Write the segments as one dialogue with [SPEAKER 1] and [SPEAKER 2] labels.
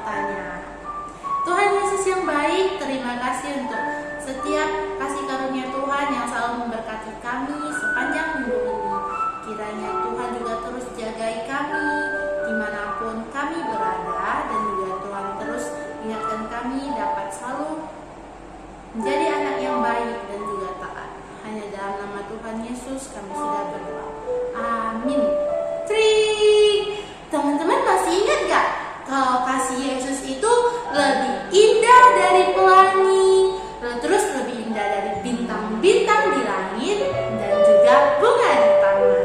[SPEAKER 1] katanya. Tuhan Yesus yang baik, terima kasih untuk setiap kasih karunia Tuhan yang selalu memberkati kami sepanjang minggu ini. Kiranya Tuhan juga terus jagai kami dimanapun kami berada, dan juga Tuhan terus ingatkan kami dapat selalu menjadi anak yang baik dan juga taat. Hanya dalam nama Tuhan Yesus kami sudah berdoa. Amin. Teman-teman masih ingat gak kalau kasih Yesus itu lebih indah dari pelangi, terus lebih indah dari bintang-bintang di langit, dan juga bunga di taman.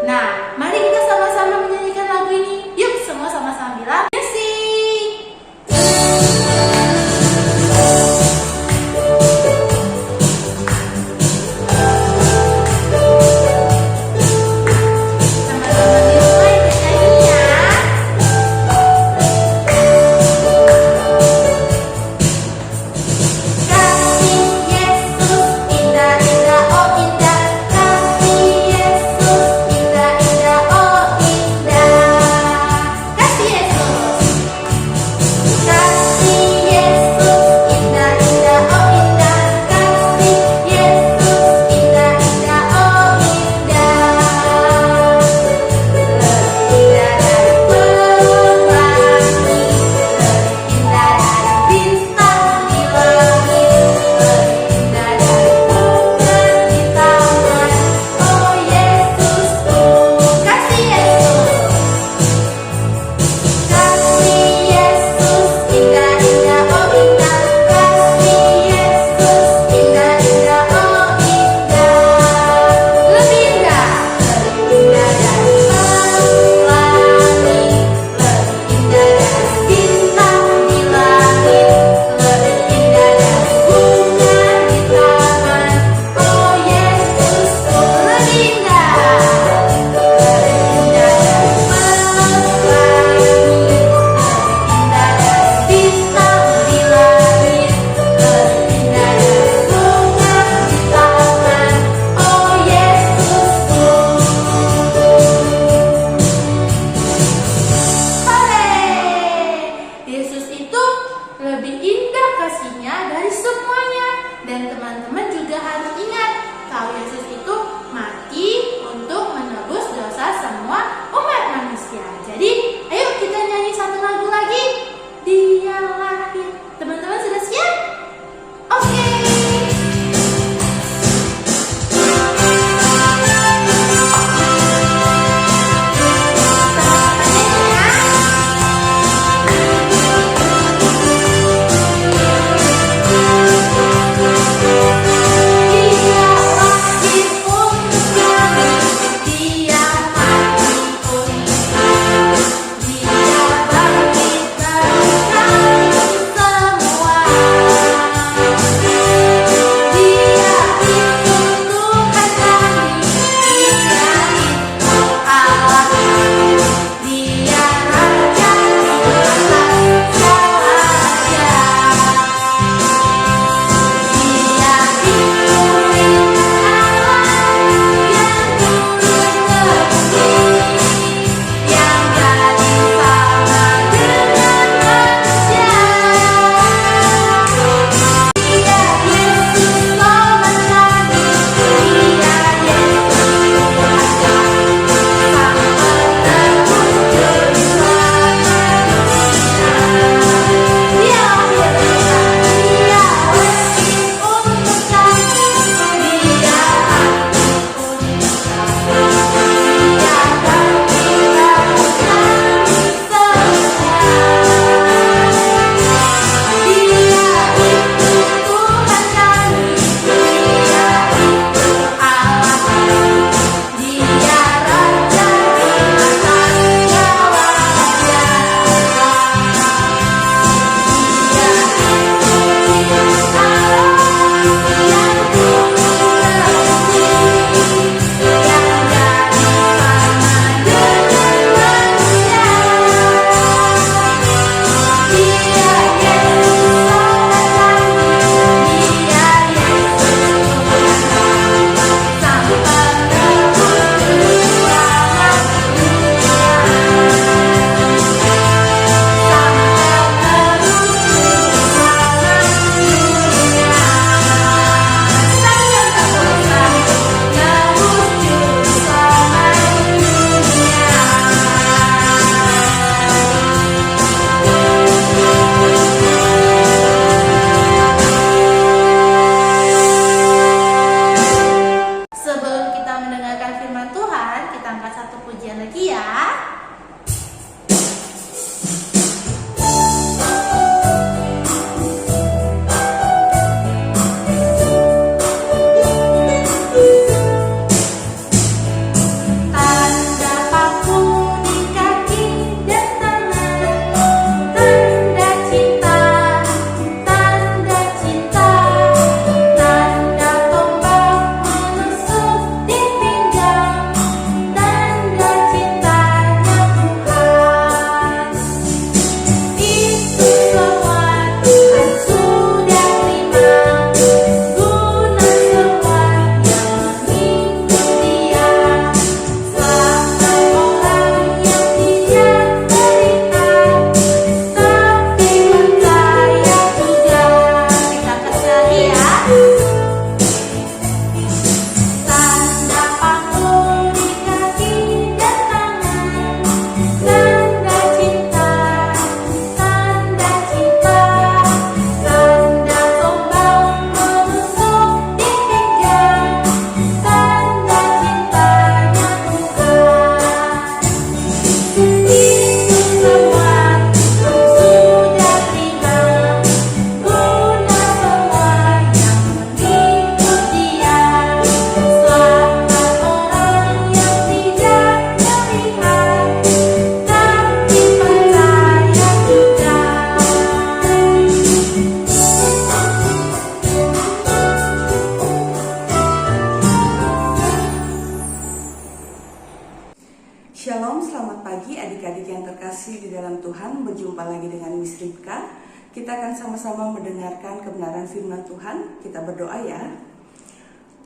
[SPEAKER 1] Nah, mari kita sama-sama menyanyikan lagu ini. Yuk, semua sama-sama bilang musik. Teman-teman di rumah ikut nyanyi ya. Kasih Yesus indah indah oh indah, kasih Yesus indah indah oh indah, kasih Yesus, kasih Yesus indah indah oh indah, kasih Yesus indah indah oh indah, lebih indah dari pelangi, lebih indah dari bintang di langit, lebih indah dari bunga di taman. Oh Yesusku, kasih Yesus, kasih Yesus indah indah oh indah, kasih Yesus indah indah oh indah, lebih indah dari pelangi, lebih indah dari bintang di langit, lebih indah dari bunga di taman. Oh Yesusku, lebih indah dari pelangi, lebih indah dari bintang di langit, lebih indah dari bunga di taman. Oh Yesusku. Hore! Yesus itu lebih indah kasihnya dari semuanya. Dan teman-teman juga harus ingat kalau Yesus itu mati untuk menebus dosa semua umat manusia. Jadi ayo kita nyanyi satu lagu lagi. Dia lahir. Teman-teman sudah siap? Oke. Sama-sama nyanyi ya. Dia lahir untuk kami, Dia mati untuk kami, Dia bangkit baru kami.
[SPEAKER 2] Kita akan sama-sama mendengarkan kebenaran firman Tuhan. Kita berdoa ya.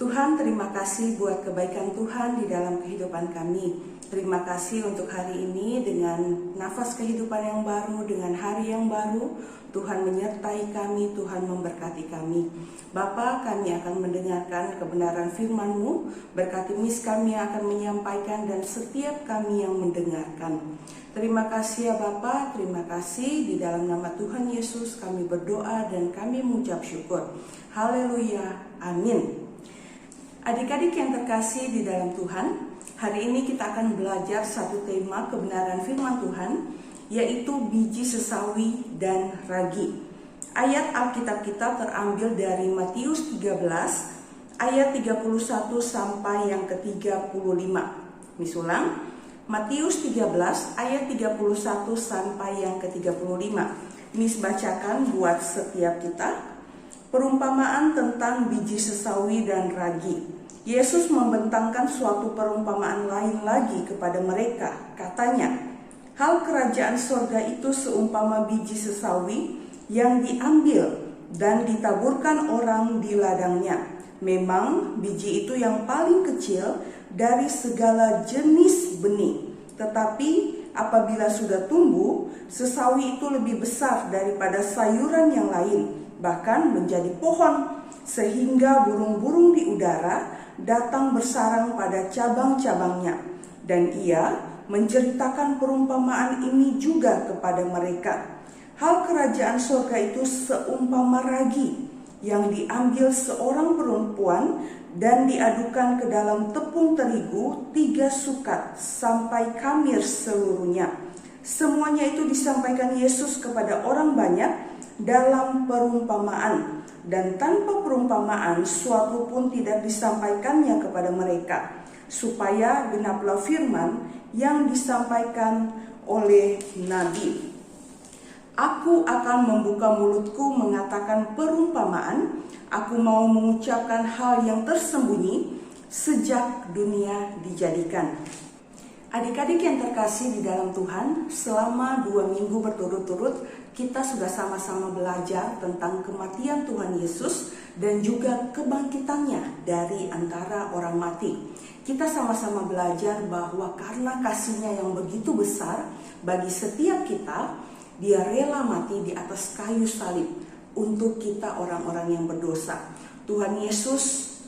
[SPEAKER 2] Tuhan, terima kasih buat kebaikan Tuhan di dalam kehidupan kami. Terima kasih untuk hari ini dengan nafas kehidupan yang baru, dengan hari yang baru. Tuhan menyertai kami, Tuhan memberkati kami. Bapa, kami akan mendengarkan kebenaran firman-Mu. Berkati mis kami yang akan menyampaikan dan setiap kami yang mendengarkan. Terima kasih ya Bapa, terima kasih. Di dalam nama Tuhan Yesus kami berdoa dan kami mengucap syukur. Haleluya, amin. Adik-adik yang terkasih di dalam Tuhan, hari ini kita akan belajar satu tema kebenaran firman Tuhan, yaitu biji sesawi dan ragi. Ayat Alkitab kita terambil dari Matius 13 ayat 31 sampai yang ke-35. Misulang, Matius 13 ayat 31 sampai yang ke-35. Mis bacakan buat setiap kita. Perumpamaan tentang biji sesawi dan ragi. Yesus membentangkan suatu perumpamaan lain lagi kepada mereka. Katanya, hal kerajaan sorga itu seumpama biji sesawi yang diambil dan ditaburkan orang di ladangnya. Memang biji itu yang paling kecil dari segala jenis benih. Tetapi apabila sudah tumbuh, sesawi itu lebih besar daripada sayuran yang lain, bahkan menjadi pohon, sehingga burung-burung di udara datang bersarang pada cabang-cabangnya. Dan ia menceritakan perumpamaan ini juga kepada mereka. Hal kerajaan surga itu seumpama ragi yang diambil seorang perempuan dan diadukan ke dalam tepung terigu 3 sukat sampai khamir seluruhnya. Semuanya itu disampaikan Yesus kepada orang banyak dalam perumpamaan, dan tanpa perumpamaan suatu pun tidak disampaikannya kepada mereka, supaya genaplah firman yang disampaikan oleh Nabi. Aku akan membuka mulutku mengatakan perumpamaan, aku mau mengucapkan hal yang tersembunyi sejak dunia dijadikan. Adik-adik yang terkasih di dalam Tuhan, selama 2 minggu berturut-turut kita sudah sama-sama belajar tentang kematian Tuhan Yesus dan juga kebangkitannya dari antara orang mati. Kita sama-sama belajar bahwa karena kasih-Nya yang begitu besar bagi setiap kita, Dia rela mati di atas kayu salib untuk kita orang-orang yang berdosa. Tuhan Yesus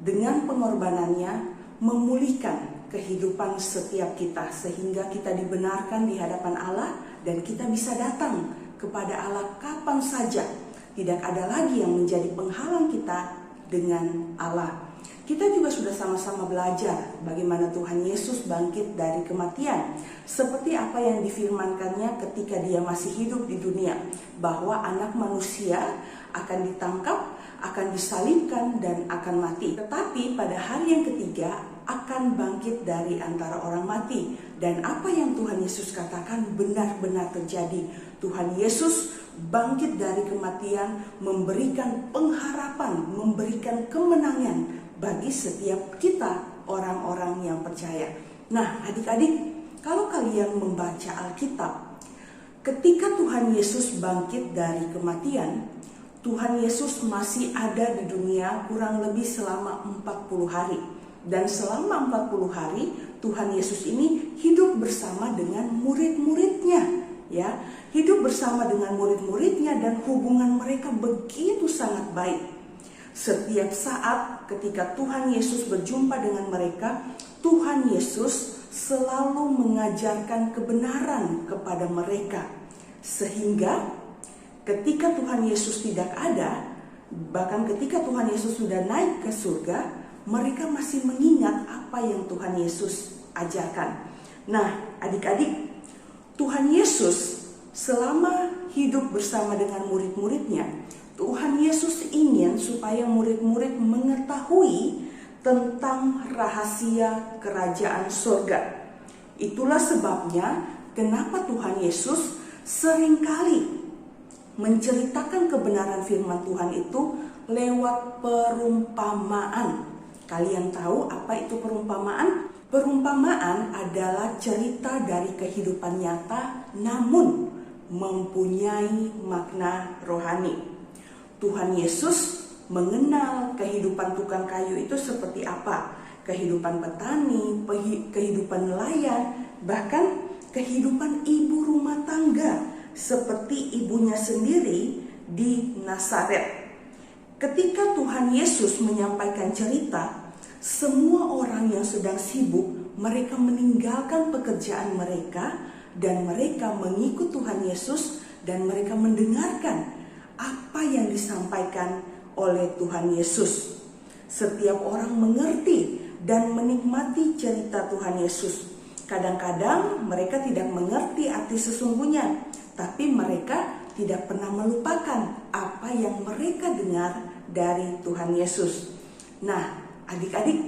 [SPEAKER 2] dengan pengorbanannya memulihkan kehidupan setiap kita, sehingga kita dibenarkan di hadapan Allah dan kita bisa datang kepada Allah kapan saja. Tidak ada lagi yang menjadi penghalang kita dengan Allah. Kita juga sudah sama-sama belajar bagaimana Tuhan Yesus bangkit dari kematian, seperti apa yang difirmankannya ketika Dia masih hidup di dunia, bahwa anak manusia akan ditangkap, akan disalibkan, dan akan mati. Tetapi pada hari yang ketiga akan bangkit dari antara orang mati. Dan apa yang Tuhan Yesus katakan benar-benar terjadi. Tuhan Yesus bangkit dari kematian, memberikan pengharapan, memberikan kemenangan bagi setiap kita orang-orang yang percaya. Nah, adik-adik, kalau kalian membaca Alkitab, ketika Tuhan Yesus bangkit dari kematian, Tuhan Yesus masih ada di dunia kurang lebih selama 40 hari. Dan selama 40 hari, Tuhan Yesus ini hidup bersama dengan murid-muridnya. Ya, hidup bersama dengan murid-muridnya dan hubungan mereka begitu sangat baik. Setiap saat ketika Tuhan Yesus berjumpa dengan mereka, Tuhan Yesus selalu mengajarkan kebenaran kepada mereka. Sehingga ketika Tuhan Yesus tidak ada, bahkan ketika Tuhan Yesus sudah naik ke surga, mereka masih mengingat apa yang Tuhan Yesus ajarkan. Nah, adik-adik, Tuhan Yesus selama hidup bersama dengan murid-muridnya, Tuhan Yesus ingin supaya murid-murid mengetahui tentang rahasia kerajaan surga. Itulah sebabnya kenapa Tuhan Yesus seringkali menceritakan kebenaran firman Tuhan itu lewat perumpamaan. Kalian tahu apa itu perumpamaan? Perumpamaan adalah cerita dari kehidupan nyata, namun mempunyai makna rohani. Tuhan Yesus mengenal kehidupan tukang kayu itu seperti apa, kehidupan petani, kehidupan nelayan, bahkan kehidupan ibu rumah tangga seperti ibunya sendiri di Nazaret. Ketika Tuhan Yesus menyampaikan cerita, semua orang yang sedang sibuk, mereka meninggalkan pekerjaan mereka dan mereka mengikut Tuhan Yesus dan mereka mendengarkan apa yang disampaikan oleh Tuhan Yesus. Setiap orang mengerti dan menikmati cerita Tuhan Yesus. Kadang-kadang mereka tidak mengerti arti sesungguhnya, tapi mereka tidak pernah melupakan apa yang mereka dengar dari Tuhan Yesus. Nah, adik-adik,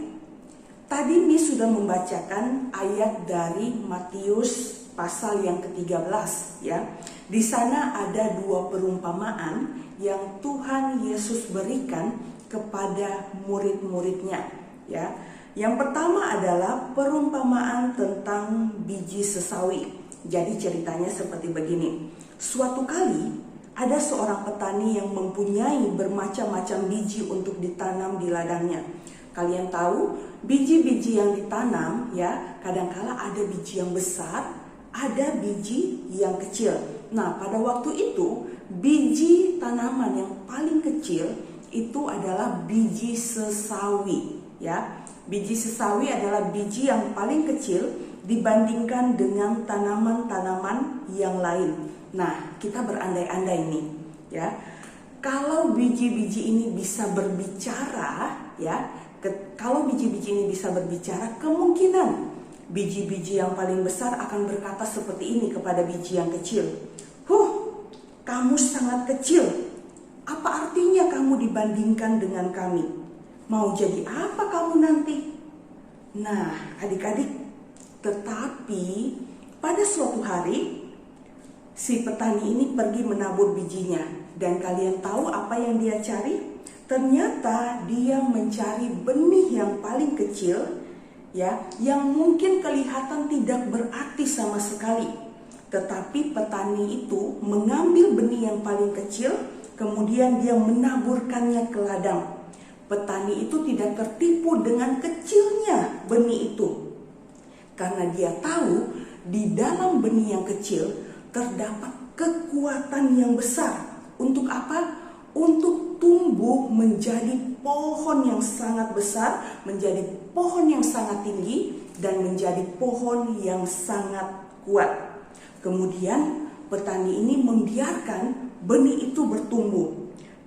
[SPEAKER 2] tadi Miss sudah membacakan ayat dari Matius pasal yang ke-13 ya. Di sana ada dua perumpamaan yang Tuhan Yesus berikan kepada murid-muridnya ya. Yang pertama adalah perumpamaan tentang biji sesawi. Jadi ceritanya seperti begini. Suatu kali ada seorang petani yang mempunyai bermacam-macam biji untuk ditanam di ladangnya. Kalian tahu biji-biji yang ditanam ya, kadangkala ada biji yang besar, ada biji yang kecil. Nah, pada waktu itu biji tanaman yang paling kecil itu adalah biji sesawi ya. Biji sesawi adalah biji yang paling kecil dibandingkan dengan tanaman-tanaman yang lain. Nah, kita berandai-andai nih ya. Kalau biji-biji ini bisa berbicara ya, kalau biji-biji ini bisa berbicara, kemungkinan biji-biji yang paling besar akan berkata seperti ini kepada biji yang kecil. Kamu sangat kecil. Apa artinya kamu dibandingkan dengan kami? Mau jadi apa kamu nanti? Nah, adik-adik, tetapi pada suatu hari si petani ini pergi menabur bijinya. Dan kalian tahu apa yang dia cari? Ternyata dia mencari benih yang paling kecil ya, yang mungkin kelihatan tidak berarti sama sekali. Tetapi petani itu mengambil benih yang paling kecil, kemudian dia menaburkannya ke ladang. Petani itu tidak tertipu dengan kecilnya benih itu, karena dia tahu di dalam benih yang kecil terdapat kekuatan yang besar. Untuk apa? Untuk tumbuh menjadi pohon yang sangat besar, menjadi pohon yang sangat tinggi, dan menjadi pohon yang sangat kuat. Kemudian petani ini membiarkan benih itu bertumbuh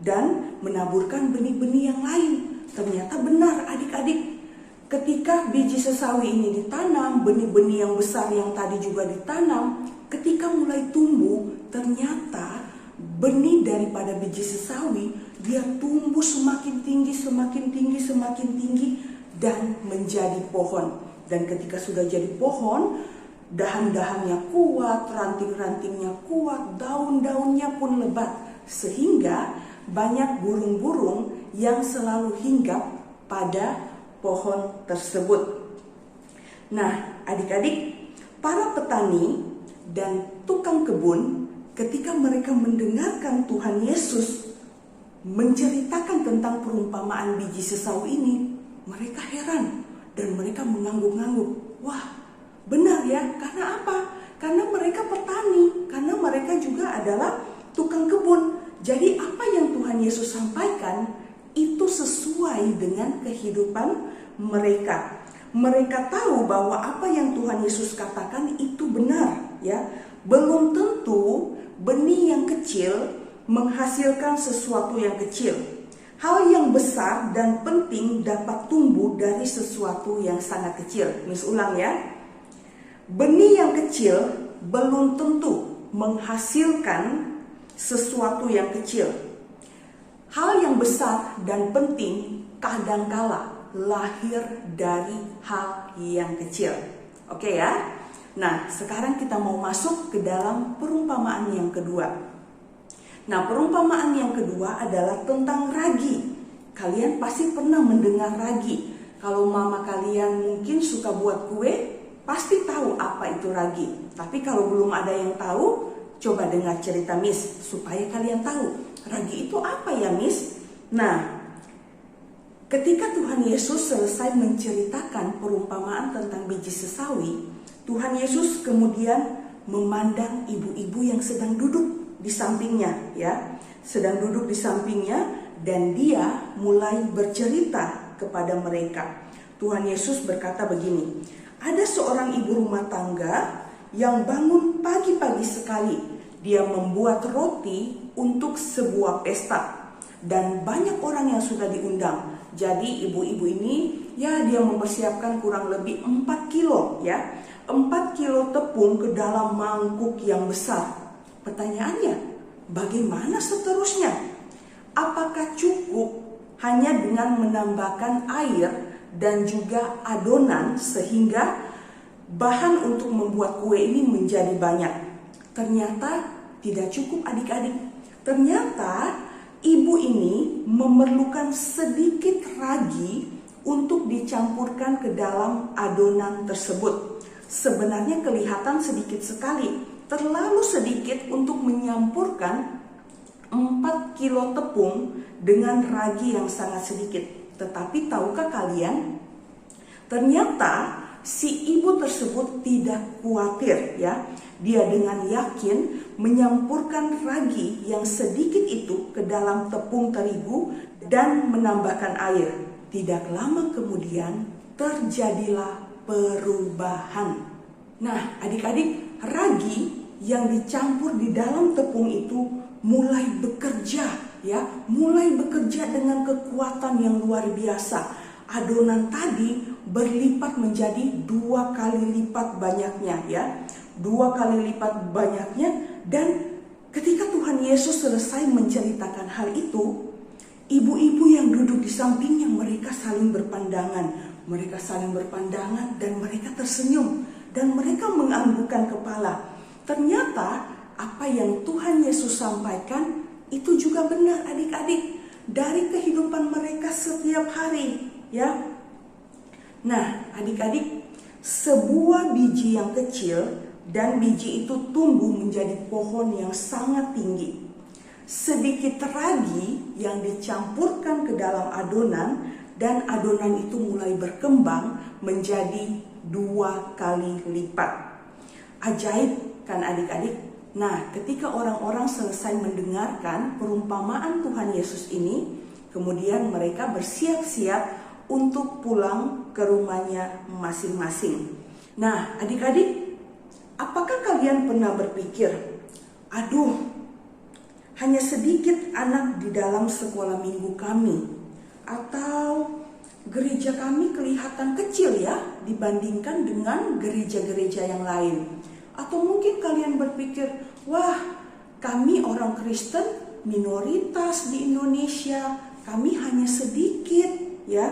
[SPEAKER 2] dan menaburkan benih-benih yang lain. Ternyata benar adik-adik, ketika biji sesawi ini ditanam, benih-benih yang besar yang tadi juga ditanam, ketika mulai tumbuh, ternyata benih daripada biji sesawi dia tumbuh semakin tinggi, semakin tinggi, semakin tinggi, dan menjadi pohon. Dan ketika sudah jadi pohon, dahan-dahannya kuat, ranting-rantingnya kuat, daun-daunnya pun lebat, sehingga banyak burung-burung yang selalu hinggap pada pohon tersebut. Nah, adik-adik, para petani dan tukang kebun ketika mereka mendengarkan Tuhan Yesus menceritakan tentang perumpamaan biji sesawi ini, mereka heran dan mereka mengangguk-angguk. Wah, benar ya, karena apa? Karena mereka petani, karena mereka juga adalah tukang kebun. Jadi apa yang Tuhan Yesus sampaikan itu sesuai dengan kehidupan mereka. Mereka tahu bahwa apa yang Tuhan Yesus katakan itu benar ya. Belum tentu benih yang kecil menghasilkan sesuatu yang kecil. Hal yang besar dan penting dapat tumbuh dari sesuatu yang sangat kecil. Miss ulang ya. Benih yang kecil belum tentu menghasilkan sesuatu yang kecil. Hal yang besar dan penting kadangkala lahir dari hal yang kecil. Oke ya? Nah, sekarang kita mau masuk ke dalam perumpamaan yang kedua. Nah, perumpamaan yang kedua adalah tentang ragi. Kalian pasti pernah mendengar ragi. Kalau mama kalian mungkin suka buat kue, pasti tahu apa itu ragi. Tapi kalau belum ada yang tahu, Coba dengar cerita Miss supaya kalian tahu ragi itu apa ya Miss. Nah, ketika Tuhan Yesus selesai menceritakan perumpamaan tentang biji sesawi, Tuhan Yesus kemudian memandang ibu-ibu yang sedang duduk di sampingnya, ya, sedang duduk di sampingnya, dan dia mulai bercerita kepada mereka. Tuhan Yesus berkata begini, ada seorang ibu rumah tangga yang bangun pagi-pagi sekali. Dia membuat roti untuk sebuah pesta dan banyak orang yang sudah diundang. Jadi ibu-ibu ini ya dia mempersiapkan kurang lebih 4 kilo ya. 4 kilo tepung ke dalam mangkuk yang besar. Pertanyaannya, bagaimana seterusnya? Apakah cukup hanya dengan menambahkan air dan juga adonan sehingga bahan untuk membuat kue ini menjadi banyak? Ternyata tidak cukup adik-adik. Ternyata ibu ini memerlukan sedikit ragi untuk dicampurkan ke dalam adonan tersebut. Sebenarnya kelihatan sedikit sekali, terlalu sedikit untuk menyampurkan 4 kilo tepung dengan ragi yang sangat sedikit. Tetapi tahukah kalian, ternyata si ibu tersebut tidak khawatir ya. Dia dengan yakin menyampurkan ragi yang sedikit itu ke dalam tepung terigu dan menambahkan air. Tidak lama kemudian terjadilah perubahan. Nah, adik-adik, ragi yang dicampur di dalam tepung itu mulai bekerja ya, mulai bekerja dengan kekuatan yang luar biasa. Adonan tadi berlipat menjadi 2 kali lipat banyaknya ya, 2 kali lipat banyaknya. Dan ketika Tuhan Yesus selesai menceritakan hal itu, ibu-ibu yang duduk di sampingnya mereka saling berpandangan. Mereka saling berpandangan dan mereka tersenyum dan mereka menganggukkan kepala. Ternyata apa yang Tuhan Yesus sampaikan itu juga benar adik-adik, dari kehidupan mereka setiap hari ya. Nah adik-adik, sebuah biji yang kecil dan biji itu tumbuh menjadi pohon yang sangat tinggi. Sedikit ragi yang dicampurkan ke dalam adonan dan adonan itu mulai berkembang menjadi 2 kali lipat. Ajaib kan adik-adik? Nah, ketika orang-orang selesai mendengarkan perumpamaan Tuhan Yesus ini, kemudian mereka bersiap-siap untuk pulang ke rumahnya masing-masing. Nah, adik-adik, apakah kalian pernah berpikir, aduh, hanya sedikit anak di dalam sekolah minggu kami, atau gereja kami kelihatan kecil ya dibandingkan dengan gereja-gereja yang lain. Atau mungkin kalian berpikir, wah, kami orang Kristen minoritas di Indonesia, kami hanya sedikit ya.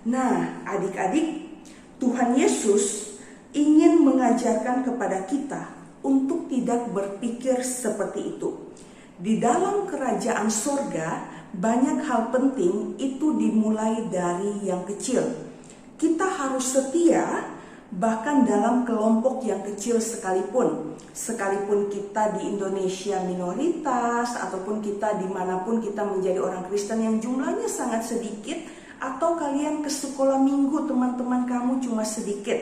[SPEAKER 2] Nah, adik-adik, Tuhan Yesus ingin mengajarkan kepada kita untuk tidak berpikir seperti itu. Di dalam kerajaan surga, banyak hal penting itu dimulai dari yang kecil. Kita harus setia bahkan dalam kelompok yang kecil sekalipun. Sekalipun kita di Indonesia minoritas, ataupun kita dimanapun kita menjadi orang Kristen yang jumlahnya sangat sedikit, atau kalian ke sekolah minggu teman-teman kamu cuma sedikit,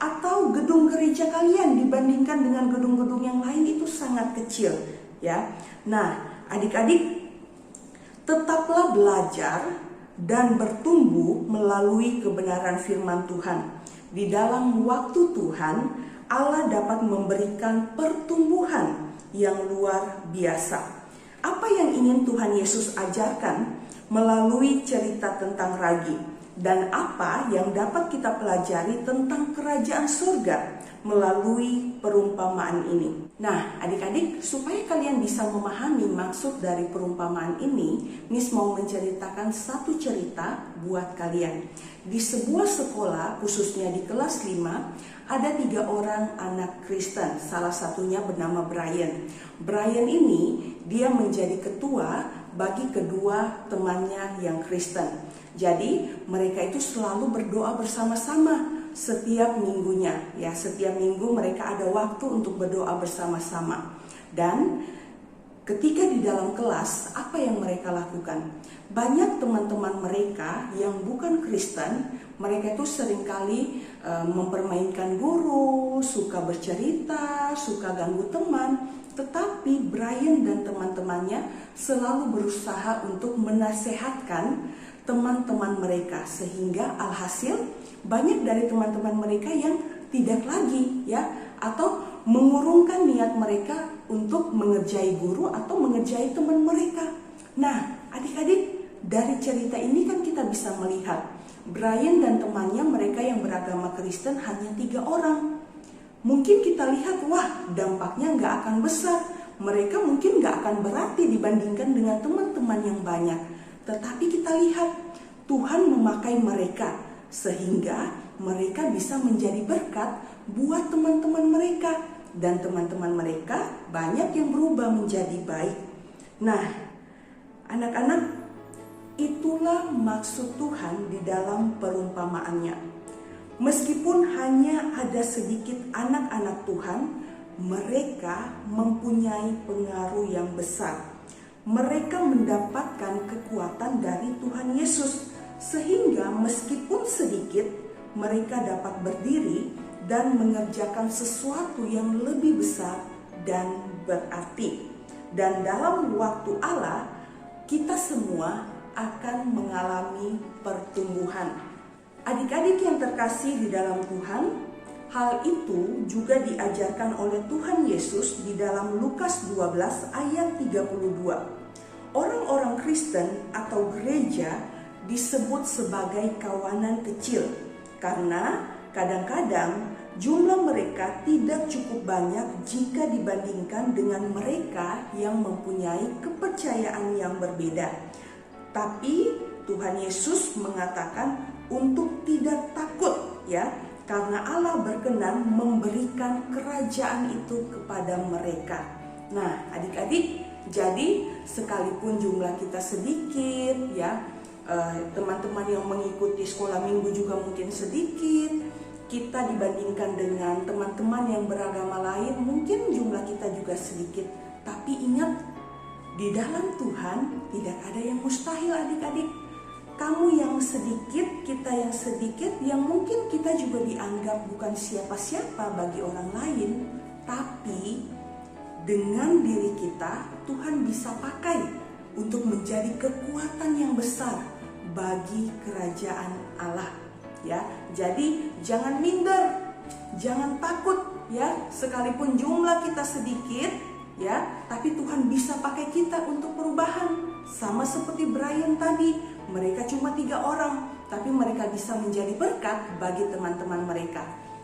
[SPEAKER 2] atau gedung gereja kalian dibandingkan dengan gedung-gedung yang lain itu sangat kecil ya. Nah adik-adik, tetaplah belajar dan bertumbuh melalui kebenaran firman Tuhan. Di dalam waktu Tuhan, Allah dapat memberikan pertumbuhan yang luar biasa. Apa yang ingin Tuhan Yesus ajarkan melalui cerita tentang ragi? Dan apa yang dapat kita pelajari tentang kerajaan surga melalui perumpamaan ini? Nah adik-adik, supaya kalian bisa memahami maksud dari perumpamaan ini, Miss mau menceritakan satu cerita buat kalian. Di sebuah sekolah, khususnya di kelas 5, ada 3 orang anak Kristen. Salah satunya bernama Brian. Brian ini dia menjadi ketua bagi kedua temannya yang Kristen. Jadi mereka itu selalu berdoa bersama-sama setiap minggunya ya. Setiap minggu mereka ada waktu untuk berdoa bersama-sama. Dan ketika di dalam kelas, apa yang mereka lakukan? Banyak teman-teman mereka yang bukan Kristen, mereka itu seringkali mempermainkan guru, suka bercerita, suka ganggu teman. Tetapi Brian dan teman-temannya selalu berusaha untuk menasehatkan teman-teman mereka, sehingga alhasil banyak dari teman-teman mereka yang tidak lagi atau mengurungkan niat mereka untuk mengerjai guru atau mengerjai teman mereka. Nah, adik-adik, dari cerita ini kan kita bisa melihat Brian dan temannya, mereka yang beragama Kristen hanya 3 orang. Mungkin kita lihat, wah, dampaknya nggak akan besar. Mereka mungkin nggak akan berarti dibandingkan dengan teman-teman yang banyak. Tetapi kita lihat Tuhan memakai mereka sehingga mereka bisa menjadi berkat buat teman-teman mereka. Dan teman-teman mereka banyak yang berubah menjadi baik. Nah, anak-anak, itulah maksud Tuhan di dalam perumpamaannya. Meskipun hanya ada sedikit anak-anak Tuhan, mereka mempunyai pengaruh yang besar. Mereka mendapatkan kekuatan dari Tuhan Yesus, sehingga meskipun sedikit, mereka dapat berdiri dan mengerjakan sesuatu yang lebih besar dan berarti. Dan dalam waktu Allah, kita semua akan mengalami pertumbuhan. Adik-adik yang terkasih di dalam Tuhan, hal itu juga diajarkan oleh Tuhan Yesus di dalam Lukas 12 ayat 32. Orang-orang Kristen atau gereja disebut sebagai kawanan kecil karena kadang-kadang jumlah mereka tidak cukup banyak jika dibandingkan dengan mereka yang mempunyai kepercayaan yang berbeda. Tapi Tuhan Yesus mengatakan untuk tidak takut karena Allah berkenan memberikan kerajaan itu kepada mereka. Nah, adik-adik, jadi sekalipun jumlah kita sedikit teman-teman yang mengikuti sekolah minggu juga mungkin sedikit, kita dibandingkan dengan teman-teman yang beragama lain mungkin jumlah kita juga sedikit. Tapi ingat, di dalam Tuhan tidak ada yang mustahil, adik-adik. Kamu yang sedikit, kita yang sedikit, yang mungkin kita juga dianggap bukan siapa-siapa bagi orang lain, tapi dengan diri kita Tuhan bisa pakai untuk menjadi kekuatan yang besar bagi kerajaan Allah. Jadi jangan minder, jangan takut sekalipun jumlah kita sedikit, tapi Tuhan bisa pakai kita untuk perubahan. Sama seperti Brian tadi, mereka cuma 3 orang, tapi mereka bisa menjadi berkat bagi teman-teman mereka.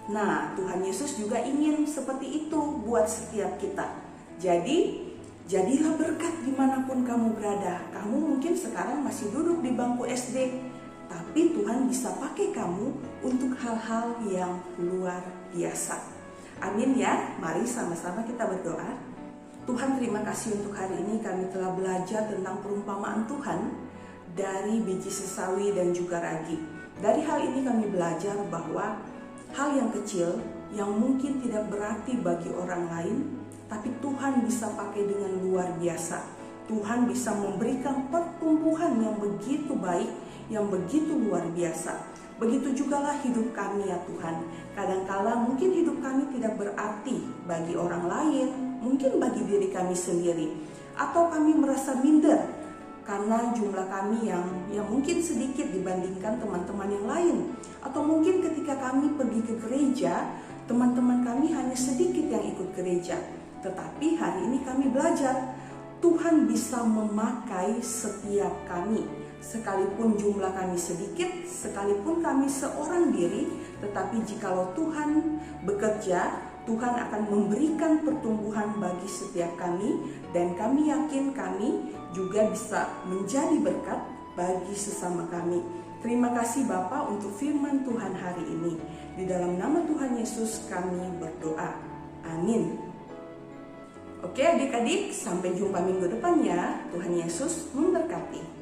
[SPEAKER 2] Nah, Tuhan Yesus juga ingin seperti itu buat setiap kita. Jadi, jadilah berkat dimanapun kamu berada. Kamu mungkin sekarang masih duduk di bangku SD, tapi Tuhan bisa pakai kamu untuk hal-hal yang luar biasa. Amin ya, mari sama-sama kita berdoa. Tuhan, terima kasih untuk hari ini kami telah belajar tentang perumpamaan Tuhan dari biji sesawi dan juga ragi. Dari hal ini kami belajar bahwa hal yang kecil yang mungkin tidak berarti bagi orang lain, tapi Tuhan bisa pakai dengan luar biasa. Tuhan bisa memberikan pertumbuhan yang begitu baik, yang begitu luar biasa. Begitu jugalah hidup kami ya Tuhan. Kadangkala mungkin hidup kami tidak berarti bagi orang lain, mungkin bagi diri kami sendiri. Atau kami merasa minder karena jumlah kami yang mungkin sedikit dibandingkan teman-teman yang lain. Atau mungkin ketika kami pergi ke gereja, teman-teman kami hanya sedikit yang ikut gereja. Tetapi hari ini kami belajar, Tuhan bisa memakai setiap kami. Sekalipun jumlah kami sedikit, sekalipun kami seorang diri, tetapi jikalau Tuhan bekerja, Tuhan akan memberikan pertumbuhan bagi setiap kami, dan kami yakin kami juga bisa menjadi berkat bagi sesama kami. Terima kasih Bapa untuk firman Tuhan hari ini. Di dalam nama Tuhan Yesus kami berdoa. Amin. Oke adik-adik, sampai jumpa minggu depan ya. Tuhan Yesus memberkati.